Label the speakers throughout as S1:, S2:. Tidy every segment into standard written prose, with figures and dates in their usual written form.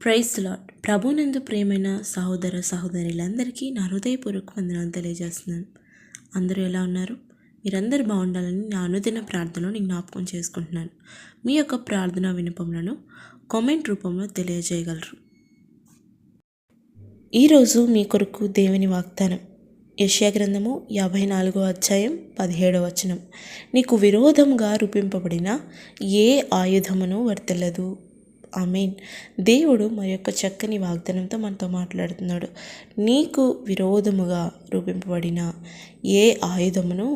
S1: Praise lord. ప్రభునందు ప్రియమైన సహోదర సహోదరులందరికీ నా హృదయపూర్వక వందనాలు తెలియజేస్తున్నాను. అందరూ ఎలా ఉన్నారు? మీరందరూ బాగుండాలని నా అనుదిన ప్రార్థనలో నేను జ్ఞాపకం చేసుకుంటున్నాను. మీ యొక్క ప్రార్థన విన్నపములను కామెంట్ రూపంలో తెలియజేయగలరు. ఈరోజు మీ కొరకు దేవుని వాగ్దానం యెషయా గ్రంథము 54వ అధ్యాయం 17వ వచనం. నీకు విరోధంగా రూపింపబడిన ఏ ఆయుధమును వర్తిల్లదు. ఆమేన్. దేవుడు మరి యొక్క చక్కని వాగ్దానంతో మనతో మాట్లాడుతున్నాడు. నీకు విరోధముగా రూపింపబడిన ఏ ఆయుధమును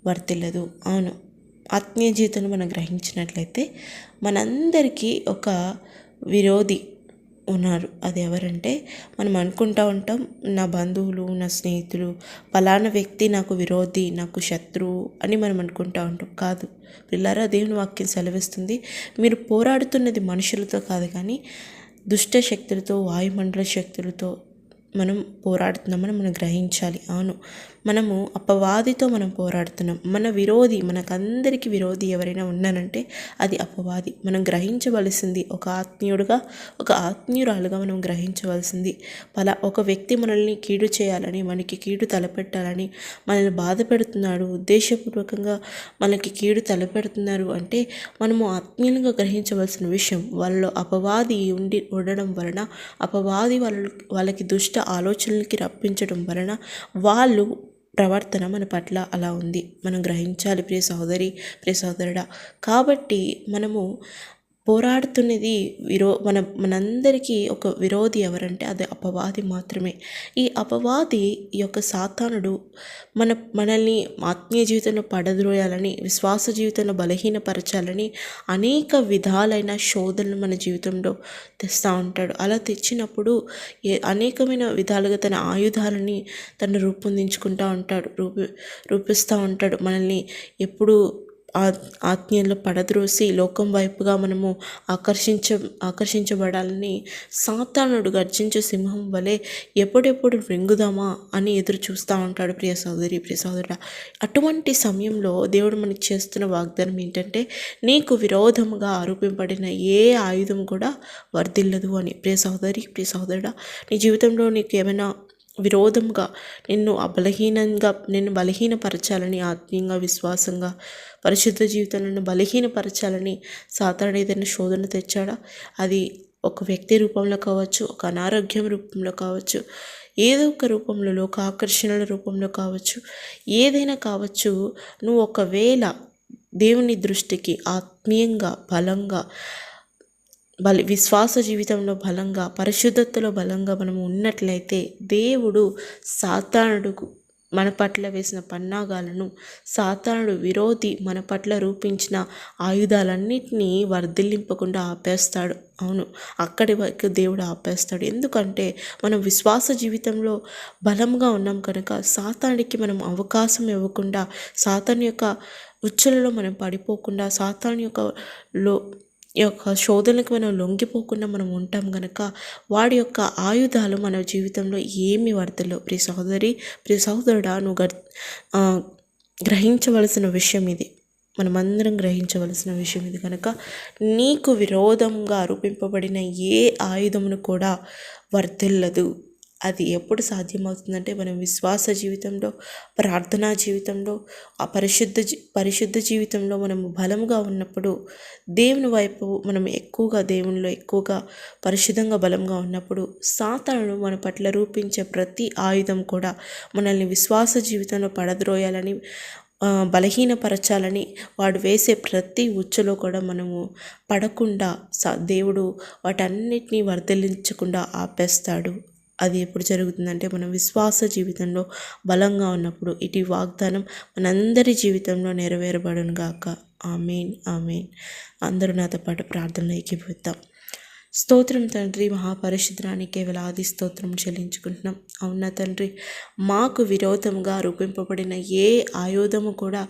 S1: వర్తిల్లదు. అవును, ఆత్మీయ జీవితంలో మనం గ్రహించినట్లయితే మనందరికీ ఒక విరోధి ఉన్నారు. అది ఎవరంటే మనం అనుకుంటూ ఉంటాం, నా బంధువులు, నా స్నేహితులు, పలానా వ్యక్తి నాకు విరోధి, నాకు శత్రువు అని మనం అనుకుంటూ ఉంటాం. కాదు పిల్లారా, దేవుని వాక్యం సెలవిస్తుంది, మీరు పోరాడుతున్నది మనుషులతో కాదు కానీ దుష్ట శక్తులతో, వాయుమండల శక్తులతో మనం పోరాడుతున్నామని మనం గ్రహించాలి. అవును, మనము అపవాదితో మనం పోరాడుతున్నాం. మన విరోధి, మనకందరికీ విరోధి ఎవరైనా ఉన్నానంటే అది అపవాది. మనం గ్రహించవలసింది, ఒక ఆత్మీయుడుగా, ఒక ఆత్మీయురాలుగా మనం గ్రహించవలసింది, ఒక వ్యక్తి మనల్ని కీడు చేయాలని, మనకి కీడు తలపెట్టాలని మనల్ని బాధ పెడుతున్నాడు, ఉద్దేశపూర్వకంగా మనకి కీడు తలపెడుతున్నారు అంటే మనము ఆత్మీయంగా గ్రహించవలసిన విషయం, వాళ్ళలో అపవాది ఉండడం వలన, అపవాది వాళ్ళకి దుష్ట ఆలోచనలకి రప్పించడం వలన వాళ్ళ ప్రవర్తన మన పట్ల అలా ఉంది. మనం గ్రహించాలి ప్రియ సహోదరి, ప్రియ సహోదరుడా. కాబట్టి మనము పోరాడుతున్నది మనందరికీ ఒక విరోధి ఎవరంటే అది అపవాది మాత్రమే. ఈ అపవాది, ఈ యొక్క సాతానుడు మనల్ని ఆత్మీయ జీవితంలో పడద్రోయాలని, విశ్వాస జీవితంలో బలహీనపరచాలని అనేక విధాలైన శోధనలు మన జీవితంలో తెస్తూ ఉంటాడు. అలా తెచ్చినప్పుడు అనేకమైన విధాలుగా తన ఆయుధాలని తను రూపొందించుకుంటూ ఉంటాడు, రూపిస్తూ ఉంటాడు. మనల్ని ఎప్పుడు ఆత్మీయంలో పడద్రోసి లోకం వైపుగా మనము ఆకర్షించబడాలని సాతానుడు గర్జించే సింహం వలె ఎప్పుడెప్పుడు రింగుదామా అని ఎదురు చూస్తూ ఉంటాడు. ప్రియ సహోదరి, ప్రియ సహోదరుడా. అటువంటి సమయంలో దేవుడు మనకి చేస్తున్న వాగ్దానం ఏంటంటే, నీకు విరోధముగా ఆరోపింపబడిన ఏ ఆయుధం కూడా వర్ధిల్లదు అని. ప్రియ సహోదరి, ప్రియ సహోదరుడా, నీ జీవితంలో నీకు ఏమైనా విరోధంగా నిన్ను బలహీనపరచాలని, ఆత్మీయంగా, విశ్వాసంగా, పరిశుద్ధ జీవితాలను బలహీనపరచాలని సాతానుడు ఏదైనా శోధన తెచ్చాడా? అది ఒక వ్యక్తి రూపంలో కావచ్చు, ఒక అనారోగ్యం రూపంలో కావచ్చు, ఏదో ఒక రూపంలో, లోక ఆకర్షణల రూపంలో కావచ్చు, ఏదైనా కావచ్చు. నువ్వు ఒకవేళ దేవుని దృష్టికి ఆత్మీయంగా, బలంగా, విశ్వాస జీవితంలో బలంగా, పరిశుద్ధతలో బలంగా మనము ఉన్నట్లయితే దేవుడు సాతానుడు మన పట్ల వేసిన పన్నాగాలను, సాతానుడు విరోధి మన పట్ల రూపించిన ఆయుధాలన్నింటినీ వర్ధిల్లింపకుండా ఆపేస్తాడు. అవును, అక్కడి వరకు దేవుడు ఆపేస్తాడు. ఎందుకంటే మనం విశ్వాస జీవితంలో బలంగా ఉన్నాం కనుక సాతానుడికి మనం అవకాశం ఇవ్వకుండా, సాతాను యొక్క ఉచ్చులలో మనం పడిపోకుండా, సాతాను యొక్క శోధనలకు మనం లొంగిపోకుండా మనం ఉంటాం కనుక వాడి యొక్క ఆయుధాలు మన జీవితంలో ఏమి వర్తలేవు. ప్రియ సహోదరి, ప్రియ సహోదరుడా, నువ్వు గ్రహించవలసిన విషయం ఇది. మనమందరం గ్రహించవలసిన విషయం ఇది. కనుక నీకు విరోధంగా రూపింపబడిన ఏ ఆయుధమును కూడా వర్ధిల్లదు. అది ఎప్పుడు సాధ్యమవుతుందంటే మనం విశ్వాస జీవితంలో, ప్రార్థనా జీవితంలో, ఆ పరిశుద్ధ జీవితంలో మనము బలంగా ఉన్నప్పుడు, దేవుని వైపు మనం దేవునిలో ఎక్కువగా పరిశుద్ధంగా బలంగా ఉన్నప్పుడు సాతానుడు మన పట్ల రూపించే ప్రతి ఆయుధం కూడా మనల్ని విశ్వాస జీవితంలో పడద్రోయాలని, బలహీనపరచాలని వాడు వేసే ప్రతి ఉచ్చులో కూడా మనము పడకుండా దేవుడు వాటన్నిటినీ వర్ధిల్లించకుండా ఆపేస్తాడు. అది ఎప్పుడు జరుగుతుందంటే మనం విశ్వాస జీవితంలో బలంగా ఉన్నప్పుడు. ఇటు వాగ్దానం మనందరి జీవితంలో నెరవేరబడును గాక. ఆమేన్, ఆమేన్. అందరూ నాతో పాటు ప్రార్థనలో ఏకీభవిద్దాం. స్తోత్రం తండ్రి, మహాపరిశుద్ధానికి వేలాది స్తోత్రం చెల్లించుకుంటున్నాం. అవునా తండ్రి, మాకు విరోధంగా రూపింపబడిన ఏ ఆయుధము కూడా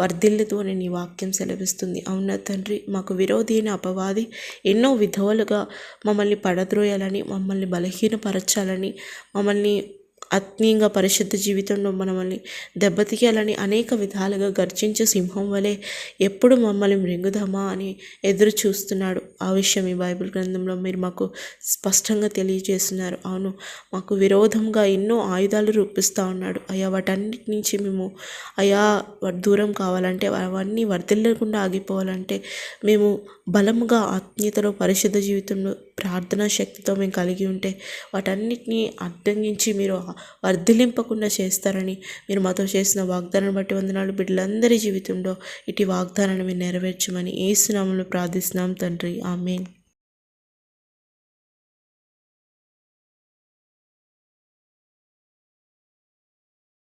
S1: వర్ధిల్లదు అని నీ వాక్యం సెలవిస్తుంది. అవునా తండ్రి, మాకు విరోధి అయిన అపవాది ఎన్నో విధాలుగా మమ్మల్ని పడద్రోయాలని, మమ్మల్ని బలహీనపరచాలని, మమ్మల్ని ఆత్మీయంగా పరిశుద్ధ జీవితంలో మనల్ని దెబ్బతీయాలని అనేక విధాలుగా గర్జించే సింహం వలె ఎప్పుడు మమ్మల్ని మృంగుదామా అని ఎదురు చూస్తున్నాడు. ఆ విషయం ఈ బైబిల్ గ్రంథంలో మీరు మాకు స్పష్టంగా తెలియజేస్తున్నారు. అవును, మాకు విరోధంగా ఎన్నో ఆయుధాలు రూపిస్తూ ఉన్నాడు అయ్యా. వాటన్నిటి నుంచి మేము అయ్యా దూరం కావాలంటే, అవన్నీ వర్ధిల్లకుండా ఆగిపోవాలంటే మేము బలముగా ఆత్మీయతలో పరిశుద్ధ జీవితంలో ప్రార్థనా శక్తితో మేము కలిగి ఉంటే వాటన్నిటినీ అడ్డంగించి మీరు వర్ధిలింపకుండా చేస్తారని మీరు మాతో చేసిన వాగ్దానాన్ని బట్టి వందనాలు. బిడ్డలందరి జీవితంలో ఇటు వాగ్దానాన్ని మీరు నెరవేర్చమని యేసు నామములో ప్రార్థిస్తున్నాం తండ్రి. ఆమేన్.